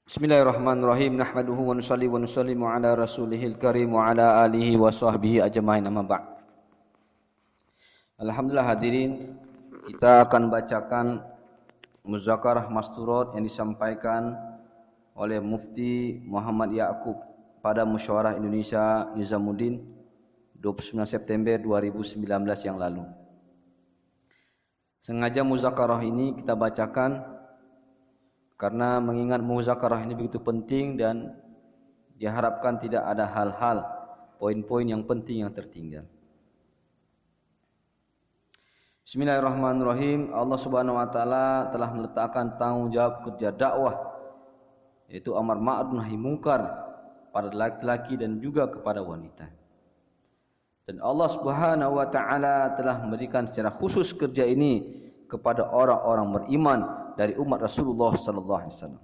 Bismillahirrahmanirrahim. Nahmaduhu wa nusalli wa nusallimu ala rasulihil karim wa ala alihi wa sahbihi ajma'in, amma ba'd. Alhamdulillah hadirin, kita akan bacakan muzakarah masturat yang disampaikan oleh Mufti Muhammad Ya'qub pada Musyawarah Indonesia Nizamuddin 29 September 2019 yang lalu. Sengaja muzakarah ini kita bacakan karena mengingat muzakarah ini begitu penting dan diharapkan tidak ada hal-hal, poin-poin yang penting yang tertinggal. Bismillahirrahmanirrahim. Allah Subhanahu wa taala telah meletakkan tanggungjawab kerja dakwah, yaitu amar ma'ruf nahi munkar pada laki-laki dan juga kepada wanita. Dan Allah Subhanahu wa taala telah memberikan secara khusus kerja ini kepada orang-orang beriman dari umat Rasulullah sallallahu alaihi wasallam.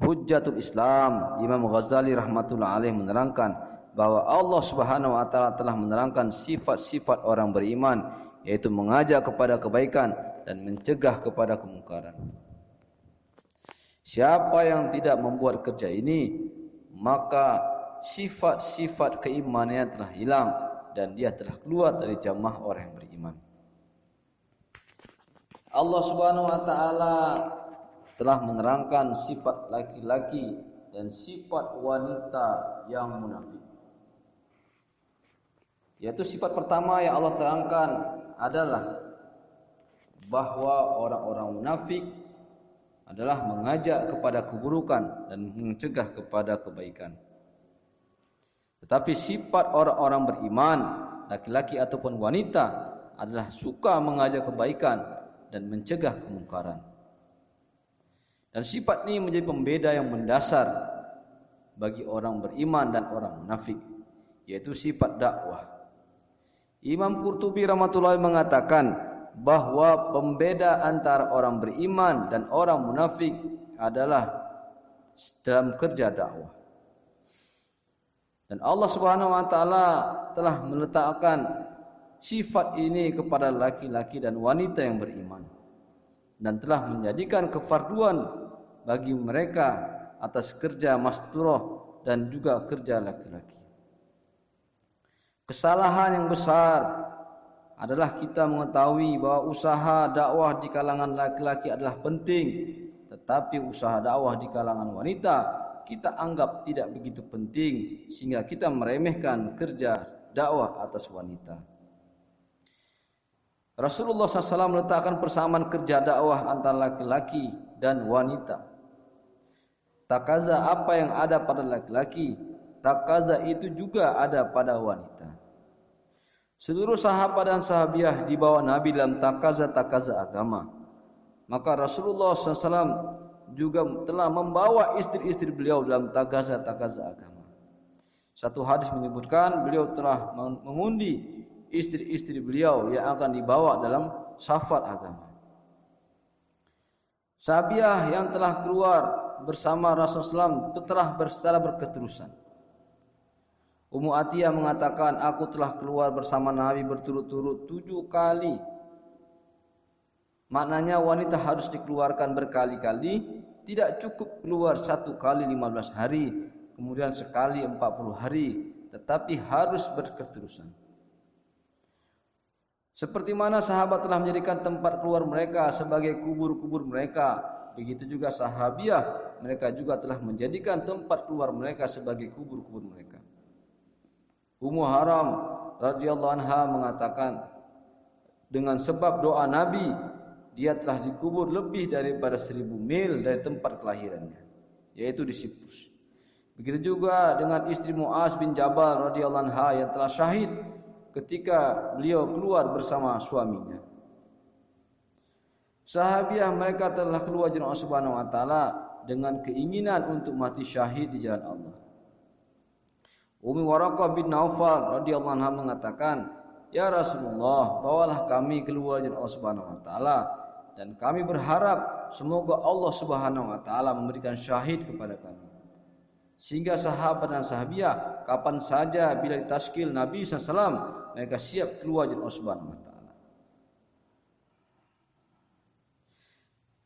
Hujjatul Islam Imam Ghazali rahmatullah alaih menerangkan bahwa Allah Subhanahu wa taala telah menerangkan sifat-sifat orang beriman, yaitu mengajak kepada kebaikan dan mencegah kepada kemungkaran. Siapa yang tidak membuat kerja ini, maka sifat-sifat keimanannya telah hilang dan dia telah keluar dari jamaah orang yang beriman. Allah Subhanahu wa taala telah menerangkan sifat laki-laki dan sifat wanita yang munafik. Yaitu sifat pertama yang Allah terangkan adalah bahwa orang-orang munafik adalah mengajak kepada keburukan dan mencegah kepada kebaikan. Tetapi sifat orang-orang beriman, laki-laki ataupun wanita, adalah suka mengajak kebaikan dan mencegah kemungkaran. Dan sifat ini menjadi pembeda yang mendasar bagi orang beriman dan orang munafik, yaitu sifat dakwah. Imam Qurtubi rahmatullahi mengatakan bahwa pembeda antara orang beriman dan orang munafik adalah dalam kerja dakwah. Dan Allah Subhanahu wa taala telah meletakkan sifat ini kepada laki-laki dan wanita yang beriman dan telah menjadikan kefarduan bagi mereka atas kerja masturah dan juga kerja laki-laki. Kesalahan yang besar adalah kita mengetahui bahwa usaha dakwah di kalangan laki-laki adalah penting, tetapi usaha dakwah di kalangan wanita kita anggap tidak begitu penting sehingga kita meremehkan kerja dakwah atas wanita. Rasulullah SAW meletakkan persamaan kerja dakwah antara laki-laki dan wanita. Takaza apa yang ada pada laki-laki, takaza itu juga ada pada wanita. Seluruh sahabat dan sahabiah dibawa Nabi dalam takaza-takaza agama. Maka Rasulullah SAW juga telah membawa istri-istri beliau dalam takaza-takaza agama. Satu hadis menyebutkan beliau telah mengundi istri-istri beliau yang akan dibawa dalam safar agama. Sahabiah yang telah keluar bersama Rasulullah SAW telah secara berketerusan. Ummu Atiyah mengatakan, aku telah keluar bersama Nabi berturut-turut 7 kali. Maknanya wanita harus dikeluarkan berkali-kali, tidak cukup keluar 1 kali 15 hari, kemudian sekali 40 hari, tetapi harus berketerusan. Seperti mana sahabat telah menjadikan tempat keluar mereka sebagai kubur-kubur mereka, begitu juga sahabiah, mereka juga telah menjadikan tempat keluar mereka sebagai kubur-kubur mereka. Ummu Haram radhiyallahu anha mengatakan, dengan sebab doa Nabi, dia telah dikubur lebih daripada 1000 mil dari tempat kelahirannya, yaitu di Siprus. Begitu juga dengan istri Muaz bin Jabal radhiyallahu anha yang telah syahid ketika beliau keluar bersama suaminya. Sahabiah mereka telah keluar jalan Allah Subhanahu wa taala dengan keinginan untuk mati syahid di jalan Allah. Ummi Waraqah bin Naufal radhiyallahu anha mengatakan, "Ya Rasulullah, bawalah kami keluar jalan Allah Subhanahu wa taala dan kami berharap semoga Allah Subhanahu wa taala memberikan syahid kepada kami." Sehingga sahabat dan sahabiah kapan saja bila ditaskil Nabi SAW, mereka siap keluar jalan Allah Subhanahu wa taala.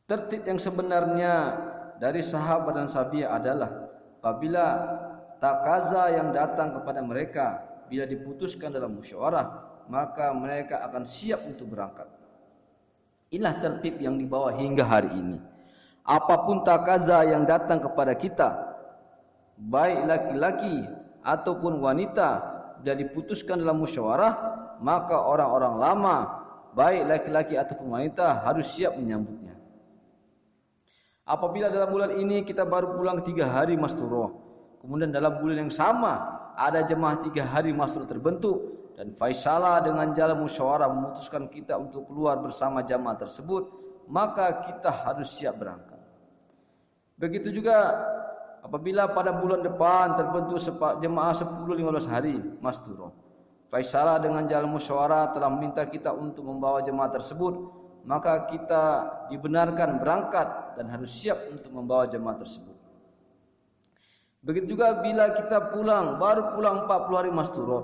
Tertib yang sebenarnya dari sahabat dan sahabiah adalah apabila takaza yang datang kepada mereka bila diputuskan dalam musyawarah, maka mereka akan siap untuk berangkat. Inilah tertib yang dibawa hingga hari ini. Apapun takaza yang datang kepada kita, baik laki-laki ataupun wanita, bila diputuskan dalam musyawarah, maka orang-orang lama, baik laki-laki ataupun wanita, harus siap menyambutnya. Apabila dalam bulan ini kita baru pulang 3 hari masturah, kemudian dalam bulan yang sama ada jemaah 3 hari masturah terbentuk, dan faisalah dengan jalan musyawarah memutuskan kita untuk keluar bersama jamaah tersebut, maka kita harus siap berangkat. Begitu juga apabila pada bulan depan terbentuk jemaah 10-15 hari masturah, faisalah dengan jalan musyawarah telah meminta kita untuk membawa jemaah tersebut, maka kita dibenarkan berangkat dan harus siap untuk membawa jemaah tersebut. Begitu juga bila kita baru pulang 40 hari masturah,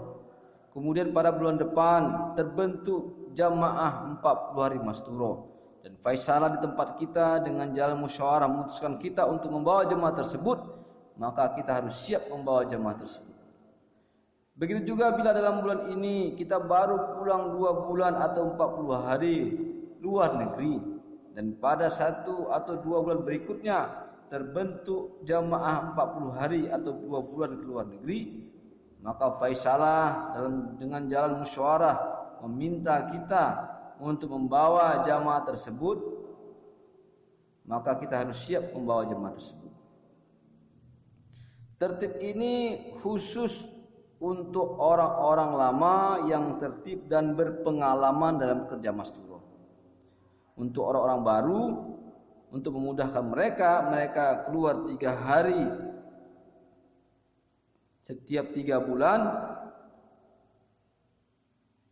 kemudian pada bulan depan terbentuk jamaah 40 hari masturah, dan faisalah di tempat kita dengan jalan musyawarah memutuskan kita untuk membawa jemaah tersebut, maka kita harus siap membawa jemaah tersebut. Begitu juga bila dalam bulan ini kita baru pulang 2 bulan atau 40 hari luar negeri, dan pada 1 atau 2 bulan berikutnya terbentuk jamaah 40 hari atau 2 bulan ke luar negeri, maka faisalah dengan jalan musyawarah meminta kita untuk membawa jamaah tersebut, maka kita harus siap membawa jamaah tersebut. Tertib ini khusus untuk orang-orang lama yang tertib dan berpengalaman dalam kerja masturah. Untuk orang-orang baru, untuk memudahkan mereka keluar 3 hari setiap 3 bulan.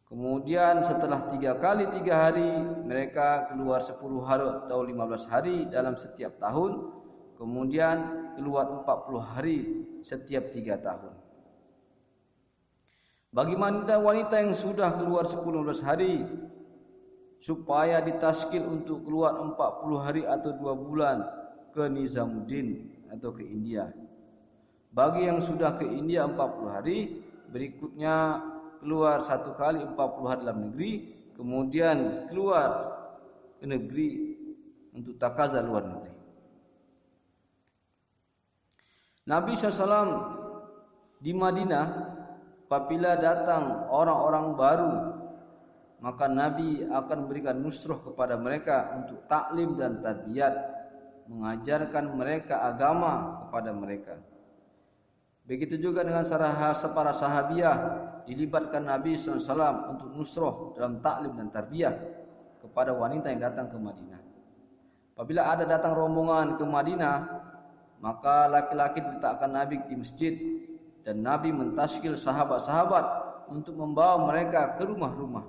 Kemudian setelah 3 kali 3 hari, mereka keluar 10 hari atau 15 hari dalam setiap tahun. Kemudian keluar 40 hari setiap 3 tahun. Bagi wanita yang sudah keluar 10-15 hari, supaya ditaskil untuk keluar 40 hari atau 2 bulan ke Nizamuddin atau ke India. Bagi yang sudah ke India 40 hari, berikutnya keluar 1 kali 40 hari dalam negeri, kemudian keluar ke negeri untuk takaza luar negeri. Nabi SAW di Madinah, apabila datang orang-orang baru, maka Nabi akan berikan nusrah kepada mereka untuk taklim dan tarbiyat, mengajarkan mereka agama kepada mereka. Begitu juga dengan para sahabiah, dilibatkan Nabi SAW untuk nusrah dalam taklim dan tarbiyah kepada wanita yang datang ke Madinah. Apabila ada datang rombongan ke Madinah, maka laki-laki diletakkan Nabi di masjid, dan Nabi mentaskil sahabat-sahabat untuk membawa mereka ke rumah-rumah.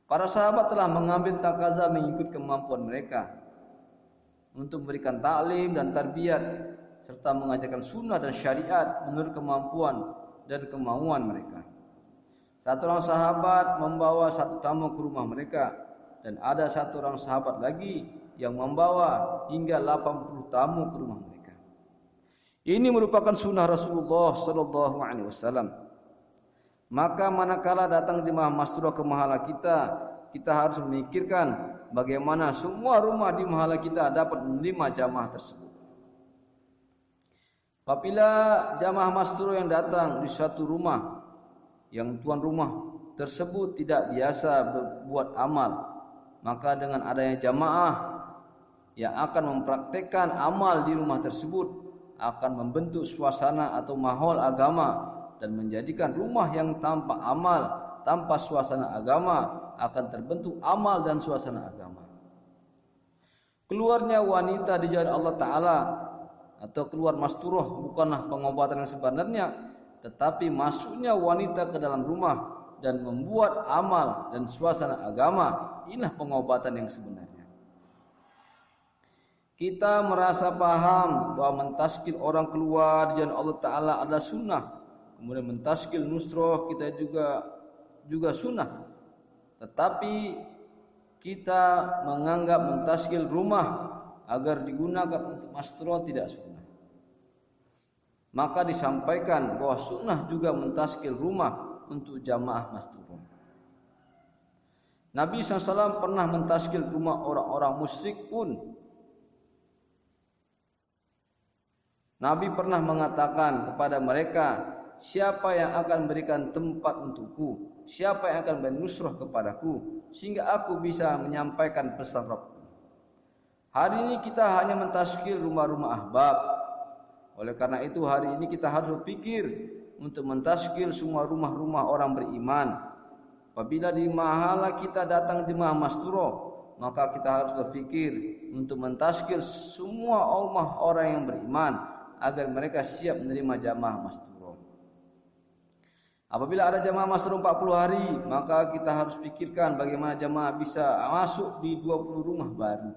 Para sahabat telah mengambil takaza mengikut kemampuan mereka untuk memberikan taklim dan tarbiyat serta mengajarkan sunnah dan syariat menurut kemampuan dan kemauan mereka. Satu orang sahabat membawa 1 tamu ke rumah mereka, dan ada 1 orang sahabat lagi yang membawa hingga 80 tamu ke rumah mereka. Ini merupakan sunnah Rasulullah SAW. Maka manakala datang jemaah masturah ke mahala kita harus memikirkan bagaimana semua rumah di mahala kita dapat menerima jamaah tersebut. Apabila jamaah masturah yang datang di suatu rumah yang tuan rumah tersebut tidak biasa berbuat amal, maka dengan adanya jamaah yang akan mempraktekkan amal di rumah tersebut akan membentuk suasana atau mahol agama, dan menjadikan rumah yang tanpa amal, tanpa suasana agama, akan terbentuk amal dan suasana agama. Keluarnya wanita di jalan Allah Ta'ala atau keluar masturah bukanlah pengobatan yang sebenarnya, tetapi masuknya wanita ke dalam rumah dan membuat amal dan suasana agama, inilah pengobatan yang sebenarnya. Kita merasa paham bahwa mentaskil orang keluar di jalan Allah Ta'ala adalah sunnah. Kemudian mentaskil nusrah kita juga sunnah. Tetapi kita menganggap mentaskil rumah agar digunakan untuk masturah tidak sunnah. Maka disampaikan bahwa sunnah juga mentaskil rumah untuk jamaah masturah. Nabi SAW pernah mentaskil rumah orang-orang musyrik pun. Nabi pernah mengatakan kepada mereka, siapa yang akan berikan tempat untukku, siapa yang akan bernusrah kepadaku, sehingga aku bisa menyampaikan pesan Rabbku. Hari ini kita hanya mentaskil rumah-rumah ahbab. Oleh karena itu hari ini kita harus berpikir untuk mentaskil semua rumah-rumah orang beriman. Apabila di mahala kita datang jemaah masturah, maka kita harus berpikir untuk mentaskil semua rumah orang yang beriman agar mereka siap menerima jamaah masturah. Apabila ada jamaah masturah 40 hari, maka kita harus pikirkan bagaimana jamaah bisa masuk di 20 rumah baru.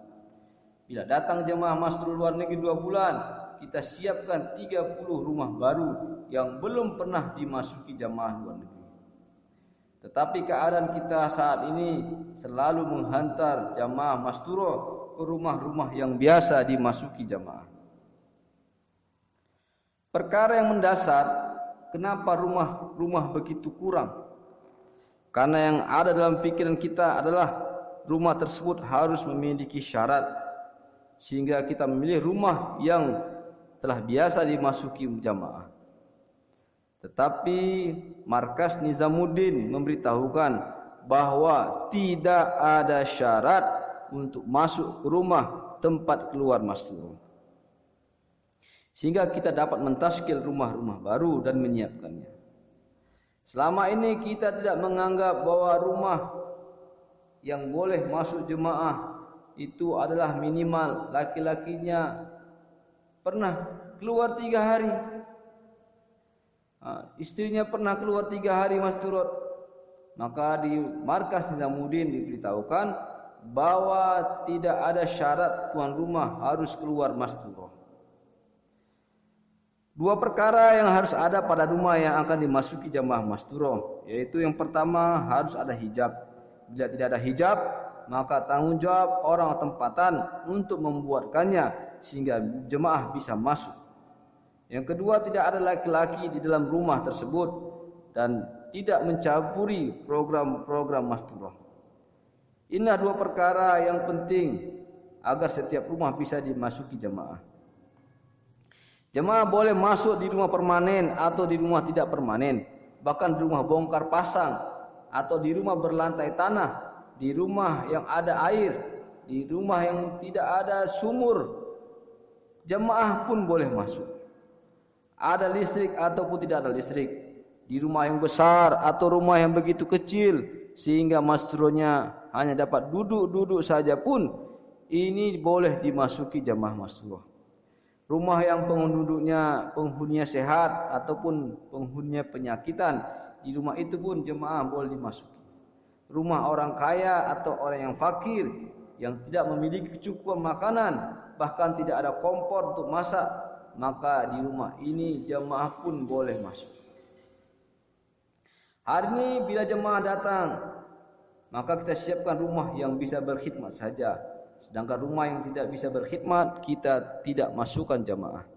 Bila datang jamaah masturah luar negeri 2 bulan, kita siapkan 30 rumah baru yang belum pernah dimasuki jamaah luar negeri. Tetapi keadaan kita saat ini selalu menghantar jamaah masturah ke rumah-rumah yang biasa dimasuki jamaah. Perkara yang mendasar, kenapa rumah-rumah begitu kurang? Karena yang ada dalam pikiran kita adalah rumah tersebut harus memiliki syarat, sehingga kita memilih rumah yang telah biasa dimasuki jamaah. Tetapi Markas Nizamuddin memberitahukan bahwa tidak ada syarat untuk masuk ke rumah tempat keluar masturah, sehingga kita dapat mentaskil rumah-rumah baru dan menyiapkannya. Selama ini kita tidak menganggap bahwa rumah yang boleh masuk jemaah itu adalah minimal laki-lakinya pernah keluar 3 hari, istrinya pernah keluar 3 hari masturah. Maka di Markas Nizamuddin diberitahukan bahwa tidak ada syarat tuan rumah harus keluar masturah. 2 perkara yang harus ada pada rumah yang akan dimasuki jamaah masturah, yaitu yang pertama harus ada hijab. Bila tidak ada hijab, maka tanggung jawab orang tempatan untuk membuatkannya sehingga jemaah bisa masuk. Yang kedua, tidak ada laki-laki di dalam rumah tersebut dan tidak mencampuri program-program masturah. Inilah 2 perkara yang penting agar setiap rumah bisa dimasuki jemaah. Jemaah boleh masuk di rumah permanen atau di rumah tidak permanen, bahkan di rumah bongkar pasang atau di rumah berlantai tanah, di rumah yang ada air, di rumah yang tidak ada sumur. Jemaah pun boleh masuk. Ada listrik ataupun tidak ada listrik, di rumah yang besar atau rumah yang begitu kecil sehingga masturahnya hanya dapat duduk-duduk saja pun, ini boleh dimasuki jamaah masturah. Rumah yang penghuninya sehat ataupun penghuninya penyakitan, di rumah itu pun jemaah boleh dimasuki. Rumah orang kaya atau orang yang fakir yang tidak memiliki kecukupan makanan, bahkan tidak ada kompor untuk masak, maka di rumah ini jemaah pun boleh masuk. Hari ini bila jemaah datang, maka kita siapkan rumah yang bisa berkhidmat saja. Sedangkan rumah yang tidak bisa berkhidmat, kita tidak masukkan jemaah.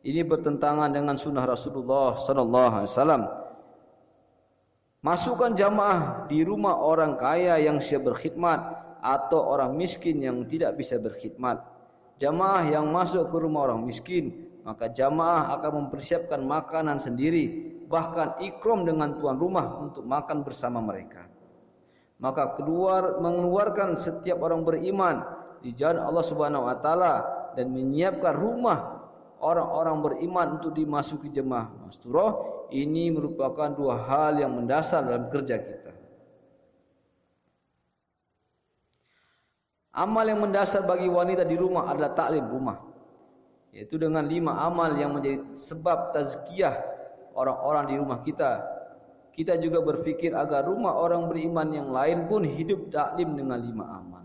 Ini bertentangan dengan sunnah Rasulullah SAW. Masukkan jamaah di rumah orang kaya yang siap berkhidmat atau orang miskin yang tidak bisa berkhidmat. Jamaah yang masuk ke rumah orang miskin, maka jamaah akan mempersiapkan makanan sendiri, bahkan ikram dengan tuan rumah untuk makan bersama mereka. Maka mengeluarkan setiap orang beriman di jalan Allah Subhanahu wa taala dan menyiapkan rumah orang-orang beriman untuk dimasuki jemaah masturah, ini merupakan 2 hal yang mendasar dalam kerja kita. Amal yang mendasar bagi wanita di rumah adalah taklim rumah, yaitu dengan 5 amal yang menjadi sebab tazkiyah orang-orang di rumah kita. Kita juga berfikir agar rumah orang beriman yang lain pun hidup taklim dengan 5 amal.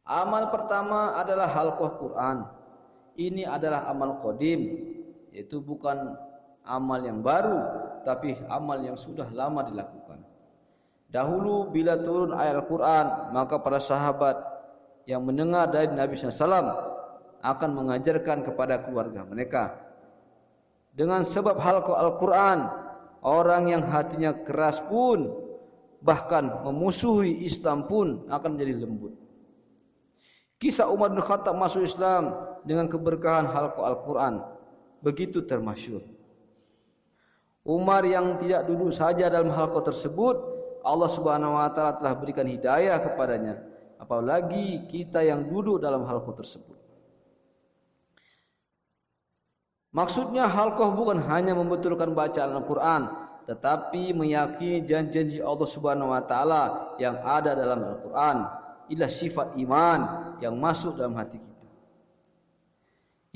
Amal pertama adalah halqah Quran. Ini adalah amal qadim, yaitu bukan amal yang baru, tapi amal yang sudah lama dilakukan. Dahulu bila turun ayat Al-Quran, maka para sahabat yang mendengar dari Nabi SAW akan mengajarkan kepada keluarga mereka. Dengan sebab halqa Al-Quran, orang yang hatinya keras pun, bahkan memusuhi Islam pun akan menjadi lembut. Kisah Umar bin Khattab masuk Islam dengan keberkahan halqa Al-Quran begitu termasyhur. Umar yang tidak duduk saja dalam halqa tersebut, Allah Subhanahu wa taala telah berikan hidayah kepadanya, apalagi kita yang duduk dalam halqa tersebut. Maksudnya halqah bukan hanya membetulkan bacaan Al-Quran, tetapi meyakini janji-janji Allah Subhanahu wa taala yang ada dalam Al-Quran. Inilah sifat iman yang masuk dalam hati kita.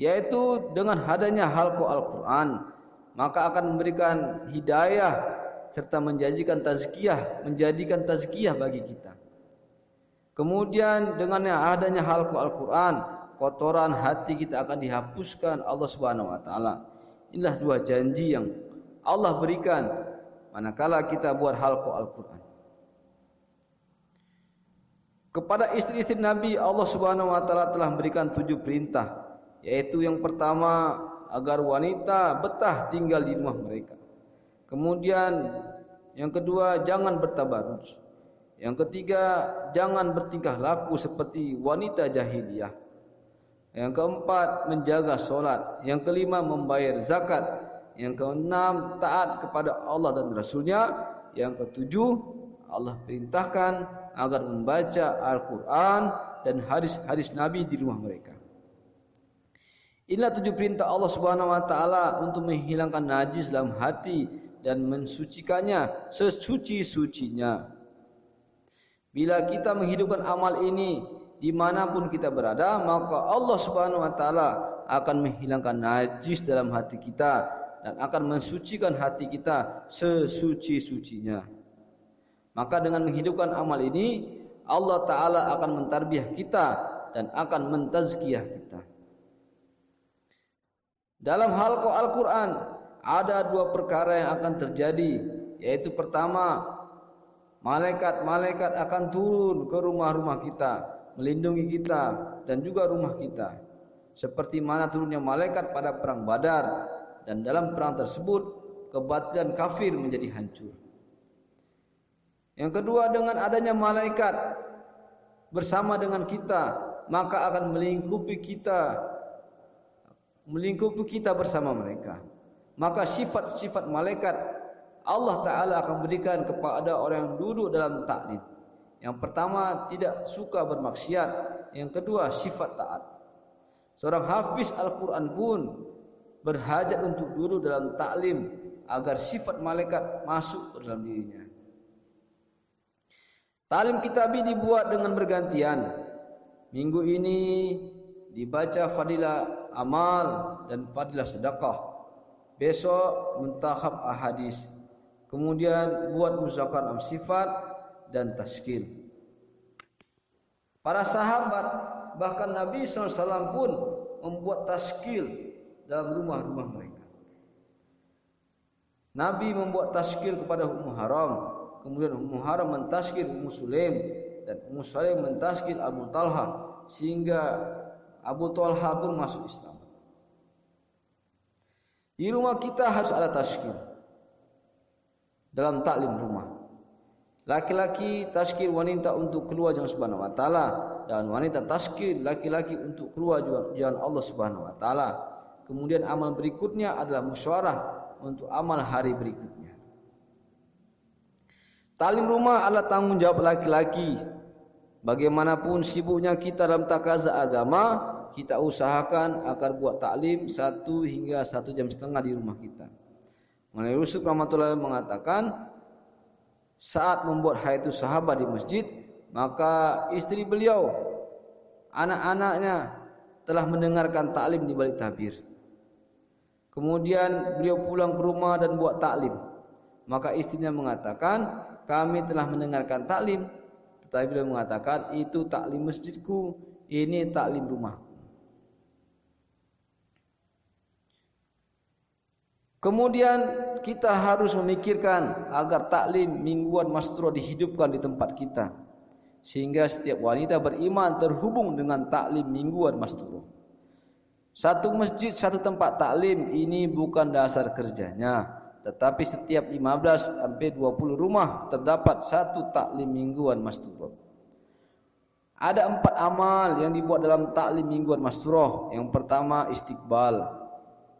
Yaitu dengan adanya halqa Al-Quran, maka akan memberikan hidayah serta menjadikan tazkiyah bagi kita. Kemudian dengan adanya halqa Al-Quran, kotoran hati kita akan dihapuskan Allah Subhanahu wa taala. Inilah dua janji yang Allah berikan manakala kita buat halqa Al-Quran. Kepada istri-istri Nabi, Allah Subhanahu wa taala telah memberikan 7 perintah, yaitu yang pertama agar wanita betah tinggal di rumah mereka. Kemudian yang kedua, jangan bertabarruj. Yang ketiga, jangan bertingkah laku seperti wanita jahiliyah. Yang keempat, menjaga solat. Yang kelima, membayar zakat. Yang keenam, taat kepada Allah dan Rasulnya. Yang ketujuh, Allah perintahkan agar membaca Al-Quran dan hadis-hadis Nabi di rumah mereka. Inilah 7 perintah Allah Subhanahu wa taala untuk menghilangkan najis dalam hati dan mensucikannya sesuci-sucinya. Bila kita menghidupkan amal ini dimanapun kita berada, maka Allah Subhanahu wa taala akan menghilangkan najis dalam hati kita dan akan mensucikan hati kita sesuci-sucinya. Maka dengan menghidupkan amal ini, Allah taala akan mentarbiyah kita dan akan mentazkiyah kita. Dalam halqa Al-Quran ada 2 perkara yang akan terjadi, yaitu pertama, malaikat-malaikat akan turun ke rumah-rumah kita, melindungi kita dan juga rumah kita, seperti mana turunnya malaikat pada perang Badar, dan dalam perang tersebut kebatilan kafir menjadi hancur. Yang kedua, dengan adanya malaikat bersama dengan kita, maka akan melingkupi kita bersama mereka. Maka sifat-sifat malaikat Allah Ta'ala akan berikan kepada orang yang duduk dalam taklim. Yang pertama, tidak suka bermaksiat. Yang kedua, sifat taat. Seorang hafiz Al-Quran pun berhajat untuk duduk dalam taklim agar sifat malaikat masuk ke dalam dirinya. Taklim kitabi dibuat dengan bergantian. Minggu ini dibaca fadilah amal dan fadilah sedekah. Besok muntahab ahadis. Kemudian buat muzakarah sifat dan tashkil. Para sahabat bahkan Nabi SAW pun membuat tashkil dalam rumah-rumah mereka. Nabi membuat tashkil kepada Ummu Haram, kemudian Ummu Haram mentashkil Ummu Sulaim, dan Ummu Sulaim mentashkil Abu Talha, sehingga Abu Talha pun masuk Islam. Di rumah kita harus ada tashkil dalam taklim rumah. Laki-laki tashkil wanita untuk keluar jalan Subhanahu wa taala, dan wanita tashkil laki-laki untuk keluar jalan Allah Subhanahu wa taala. Kemudian amal berikutnya adalah musyawarah untuk amal hari berikutnya. Taklim rumah adalah tanggung jawab laki-laki. Bagaimanapun sibuknya kita dalam takaza agama, kita usahakan agar buat taklim 1 hingga 1,5 jam di rumah kita. Mulai Yusuf rahmatullahi mengatakan, saat membuat hayatus sahabat di masjid, maka istri beliau, anak-anaknya telah mendengarkan taklim di balik tabir. Kemudian beliau pulang ke rumah dan buat taklim. Maka istrinya mengatakan, kami telah mendengarkan taklim, tetapi beliau mengatakan, itu taklim masjidku, ini taklim rumahku. Kemudian kita harus memikirkan agar taklim mingguan mastura dihidupkan di tempat kita. sehingga setiap wanita beriman terhubung dengan taklim mingguan Masturo. Satu masjid, satu tempat taklim ini bukan dasar kerjanya, tetapi setiap 15 sampai 20 rumah terdapat satu taklim mingguan Masturo. Ada 4 amal yang dibuat dalam taklim mingguan Masturo. Yang pertama istiqbal,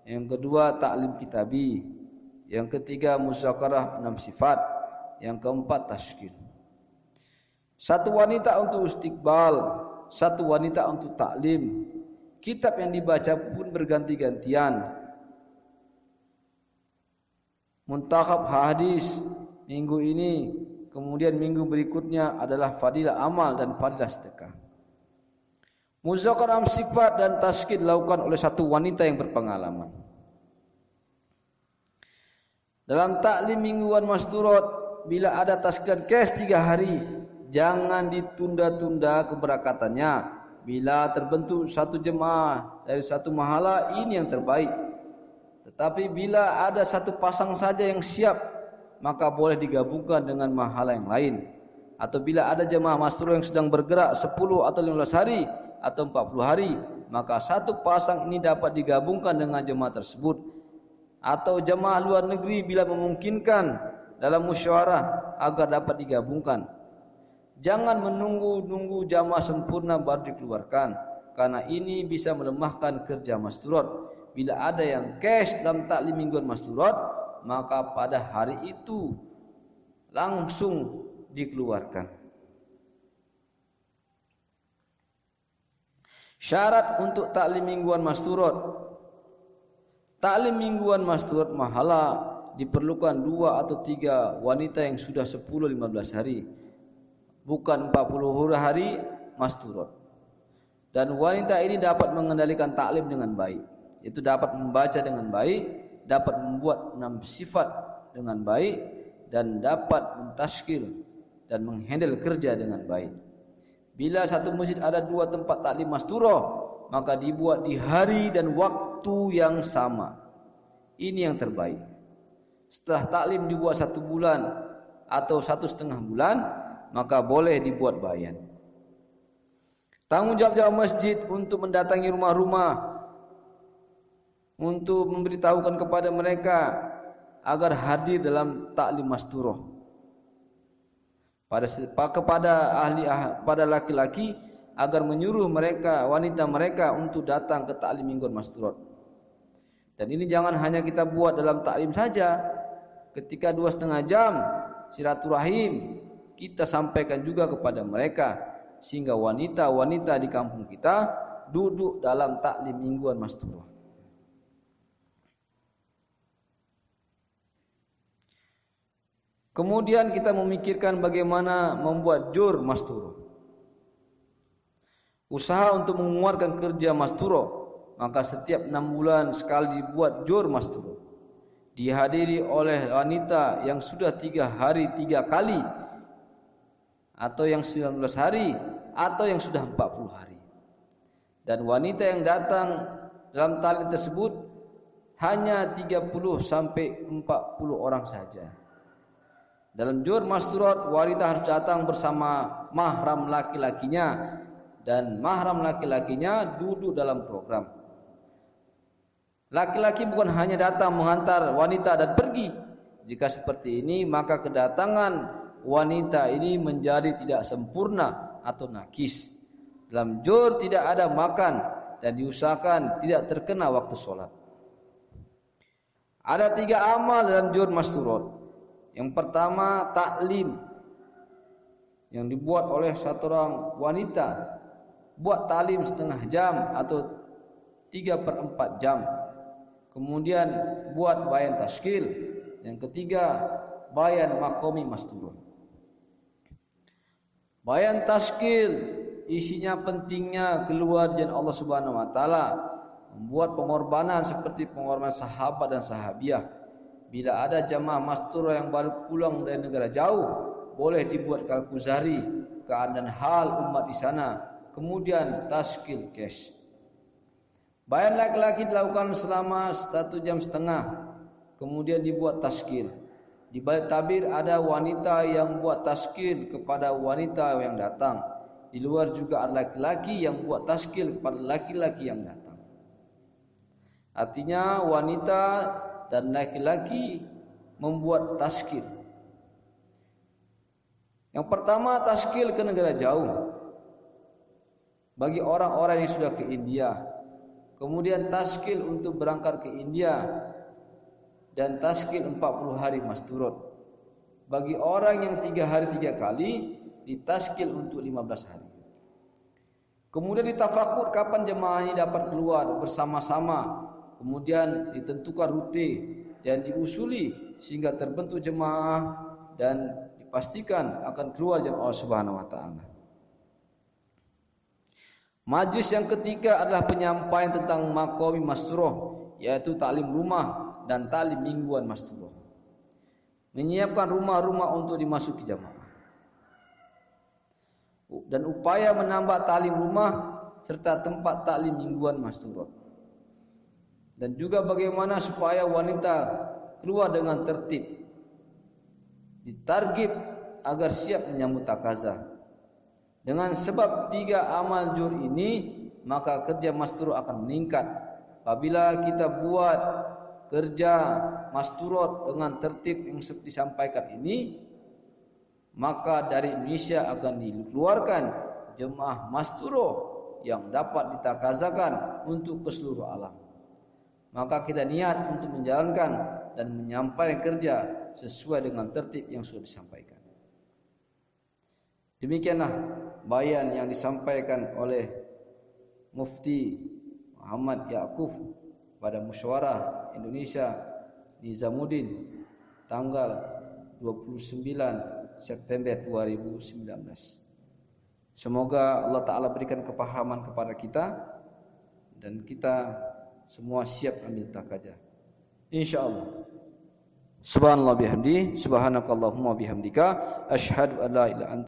yang kedua taklim kitabi, yang ketiga musyawarah 6 sifat, yang keempat tashkil. Satu wanita untuk istiqbal, satu wanita untuk taklim. Kitab yang dibaca pun berganti-gantian. Muntakhab hadis minggu ini, kemudian minggu berikutnya adalah fadilah amal dan fadilah sedekah. Muzakarah sifat dan tazkir dilakukan oleh satu wanita yang berpengalaman. Dalam taklim mingguan Masturot, bila ada tazkir kes 3 hari, jangan ditunda-tunda keberangkatannya. Bila terbentuk satu jemaah dari satu mahala, ini yang terbaik. Tetapi bila ada satu pasang saja yang siap, maka boleh digabungkan dengan mahala yang lain. Atau bila ada jemaah Masturot yang sedang bergerak 10 atau 15 hari atau 40 hari, maka satu pasang ini dapat digabungkan dengan jemaah tersebut. Atau jemaah luar negeri bila memungkinkan dalam musyawarah agar dapat digabungkan. Jangan menunggu-nunggu jamaah sempurna baru dikeluarkan, karena ini bisa melemahkan kerja Masturot. Bila ada yang cash dalam taklim mingguan Masturot, maka pada hari itu langsung dikeluarkan. Syarat untuk taklim mingguan Masturot. Taklim mingguan Masturot mahala diperlukan 2 atau 3 wanita yang sudah 10-15 hari. Bukan 40 hari Masturot. Dan wanita ini dapat mengendalikan taklim dengan baik. Itu dapat membaca dengan baik, dapat membuat 6 sifat dengan baik, dan dapat mentashkil dan menghandle kerja dengan baik. Bila satu masjid ada 2 tempat taklim Masturot, maka dibuat di hari dan waktu yang sama. Ini yang terbaik. Setelah taklim dibuat 1 bulan atau 1,5 bulan, maka boleh dibuat bayan. Tanggungjawab jamaah masjid untuk mendatangi rumah-rumah, untuk memberitahukan kepada mereka agar hadir dalam taklim Masturot. Kepada laki-laki agar menyuruh mereka, wanita mereka untuk datang ke taklim mingguan Masturot. Dan ini jangan hanya kita buat dalam taklim saja. Ketika 2,5 jam silaturahim, kita sampaikan juga kepada mereka, sehingga wanita-wanita di kampung kita duduk dalam taklim mingguan Masturot. Kemudian kita memikirkan bagaimana membuat jur Masturot. Usaha untuk mengeluarkan kerja Masturot, maka setiap 6 bulan sekali dibuat jur Masturot. Dihadiri oleh wanita yang sudah 3 hari 3 kali, atau yang 19 hari, atau yang sudah 40 hari. Dan wanita yang datang dalam taklim tersebut hanya 30 sampai 40 orang saja. Dalam jur Masturot, wanita harus datang bersama mahram laki-lakinya, dan mahram laki-lakinya duduk dalam program. Laki-laki bukan hanya datang menghantar wanita dan pergi. Jika seperti ini, maka kedatangan wanita ini menjadi tidak sempurna atau nakis. Dalam jur tidak ada makan dan diusahakan tidak terkena waktu sholat. Ada 3 amal dalam jur Masturot. Yang pertama taklim yang dibuat oleh satu orang wanita, buat taklim 1/2 jam atau 3/4 jam. Kemudian buat bayan tashkil. Yang ketiga bayan makomi Masturot. Bayan tashkil isinya pentingnya keluar jalan Allah Subhanahu wa taala, membuat pengorbanan seperti pengorbanan sahabat dan sahabiah. Bila ada jamaah Masturot yang baru pulang dari negara jauh, boleh dibuat kalkuzari keadaan hal umat di sana, kemudian tashkil cash. Bayan laki-laki dilakukan selama 1,5 jam, kemudian dibuat tashkil. Di balik tabir ada wanita yang buat taskil kepada wanita yang datang. Di luar juga ada laki-laki yang buat taskil kepada laki-laki yang datang. Artinya wanita dan laki-laki membuat taskil. Yang pertama, taskil ke negara jauh bagi orang-orang yang sudah ke India. Kemudian taskil untuk berangkat ke India dan taskil 40 hari masturut. Bagi orang yang 3 hari 3 kali, ditaskil untuk 15 hari. Kemudian ditafakur kapan jemaah ini dapat keluar bersama-sama. Kemudian ditentukan rute dan diusuli sehingga terbentuk jemaah dan dipastikan akan keluar jemaah Allah Subhanahu wa taala. Majlis yang ketiga adalah penyampaian tentang maqami masturah, yaitu taklim rumah dan taklim mingguan masturah. Menyiapkan rumah-rumah untuk dimasuki jamaah. Dan upaya menambah taklim rumah serta tempat taklim mingguan masturah. Dan juga bagaimana supaya wanita keluar dengan tertib. Ditargib agar siap menyambut takazah. Dengan sebab 3 amal jur ini, maka kerja masturah akan meningkat. Apabila kita buat kerja masturah dengan tertib yang disampaikan ini, maka dari Indonesia akan dikeluarkan jemaah masturah yang dapat ditakazakan untuk ke seluruh alam. Maka kita niat untuk menjalankan dan menyampaikan kerja sesuai dengan tertib yang sudah disampaikan. Demikianlah bayan yang disampaikan oleh Mufti Muhammad Yaqub pada Musyawarah Indonesia Nizamuddin tanggal 29 September 2019. Semoga Allah Ta'ala berikan kepahaman kepada kita dan kita semua siap ambil takajah, InsyaAllah. Subhanallah bihamdi, subhanakallahumma bihamdika, asyhadu an la ilaha illa anta